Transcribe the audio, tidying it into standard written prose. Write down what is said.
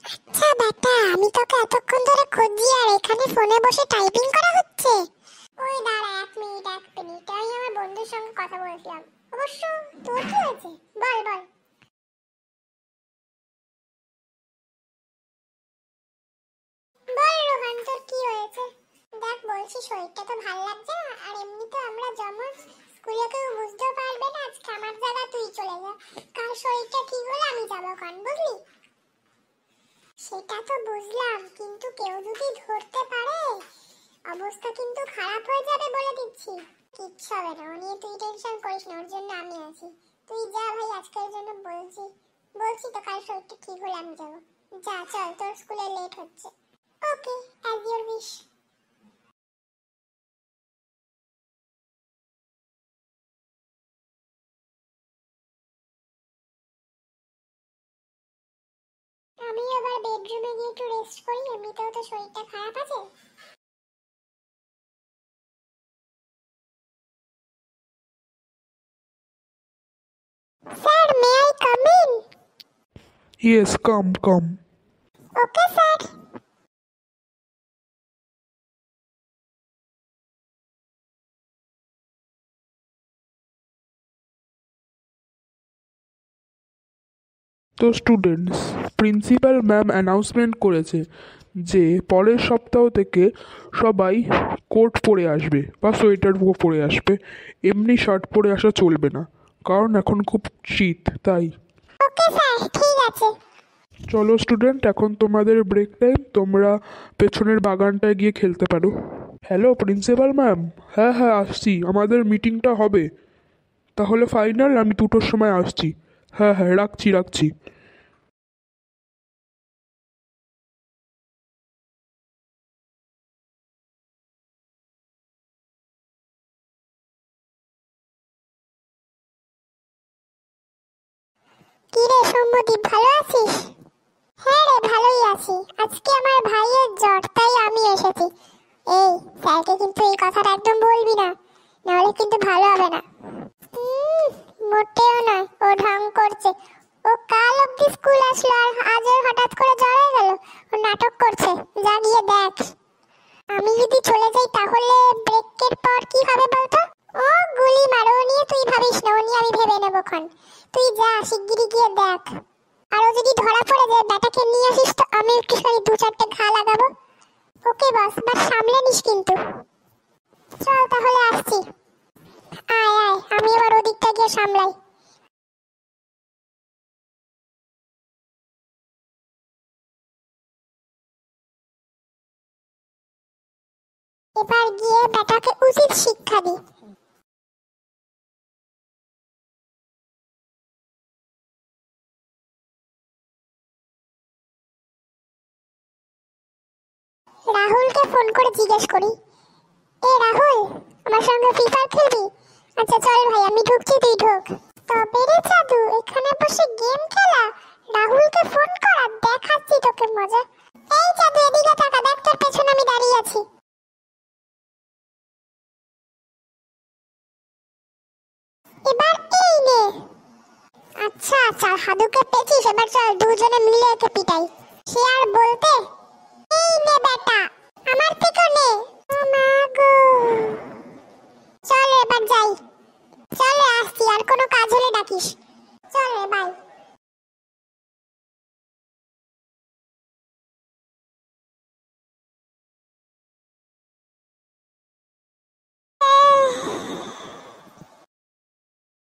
আচ্ছা বেটা, আমি তোকে এতক্ষণ ধরে খুঁজছি আর এখানে ফোনে বসে টাইপিং করা হচ্ছে। ওই দাঁড়া, এক মিনিট, আমি আমার বন্ধুর সঙ্গে কথা বলছিলাম। অবশ্য তোর কি হয়েছে বল বল। বল রোহান, তোর কি হয়েছে? দেখ বলছি, শরীরটা তো ভালো লাগছে না, আর এমনিতে আমরা জমজ, স্কুলে কেউ বুঝতেও পারবে না। আজকে আমার জায়গা তুই চলে যা, কাল শরীরটা ঠিক হলে আমি যাবো, কান বুঝলি? সেটা তো বুঝলাম, কিন্তু কেউ যদি ধরতে পারে অবস্থা কিন্তু খারাপ হয়ে যাবে বলে দিচ্ছি। কিচ্ছু হবে না, ও নিয়ে তুই টেনশন করিস না, ওর জন্য আমি আছি। তুই যা ভাই, আজকের জন্য বলছি বলছি তো, কাল শরীরটা ঠিক হলে আমি যাবো। যা চল, তোর স্কুলে লেট হচ্ছে। ওকে, অ্যাজ ইউর উইশ। আমি এবার বেডরুমে গিয়ে একটু রেস্ট করি, এমনিতেও তো শরীরটা খারাপ আছে। Sir, may I come in? Yes, come. Okay sir. তো স্টুডেন্টস, প্রিন্সিপাল ম্যাম অ্যানাউন্সমেন্ট করেছে যে পরের সপ্তাহ থেকে সবাই কোট পরে আসবে বা সোয়েটার পরে আসবে। এমনি শার্ট পরে আসা চলবে না, কারণ এখন খুব শীত তাই। ওকে স্যার, ঠিক আছে। চলো স্টুডেন্ট, এখন তোমাদের ব্রেক টাইম, তোমরা পেছনের বাগানটায় গিয়ে খেলতে পারো। হ্যালো প্রিন্সিপাল ম্যাম, হ্যাঁ আসছি, আমাদের মিটিংটা হবে। তাহলে ফাইনাল, আমি 2টোর সময় আসছি। হ্যাঁ রাখছি। কি রে সৌম্যদীপ, ভালো আছিস? হ্যাঁ রে, ভালোই আছি। আজকে আমার ভাইয়ের জ্বর, তাই আমি এসেছি। এই, স্যারকে কিন্তু এই কথাটা একদম বলবি না, নাহলে কিন্তু ভালো হবে না। মোটেও নয়, ও ঢং করছে। ও কাল অব্দি স্কুল আসলো আর আজ ওর হঠাৎ করে জ্বর হয়ে গেল। ও নাটক করছে, যা গিয়ে দেখ। আমি যদি চলে যাই তাহলে ব্রেকের পর কি হবে বলতো? ও গুলি মারো, ও নিয়ে তুই ভাবিস না, ও নিয়ে আমি ভেবে নেবো খন। তুই যা, শিগগিরই গিয়ে দেখ। আর ও যদি ধরা পড়ে যায়, ব্যাটাকে নিয়ে আসিস তো আমি একটু 2-4টে ঘা লাগাবো। ওকে বস, বাট সামলে নিস কিন্তু। চল তাহলে, আসছি। আয়, আমি এবার ওদিকটা গিয়ে সামলাই। এবার গিয়ে ব্যাটাকে উচিত শিক্ষা দি। রাহুলকে ফোন করে জিজ্ঞেস করি, এ রাহুল, আমার সঙ্গে ফ্রি ফায়ার খেলবি? আচ্ছা চল ভাই, আমি ঢুকছি, তুই ঢোক। তবে রে জাদু, এখানে বসে গেম খেলা, রাহুলকে ফোন করা, দেখাচ্ছি তোকে মজা। এই জাদু, এদিকে তাকা, দেখ তোর পেছনে আমি দাঁড়িয়ে আছি। এবার এই নে। আচ্ছা হাদুকে পেয়েছিস, এবার চল দুজনে মিলে একে পিটাই। সে আর বলতে। এই নে বেটা, আমার থেকে নে। ও মা গো। চল এবার যাই। চল আসছি, আর কোনো কাজ হলে ডাকিস। চল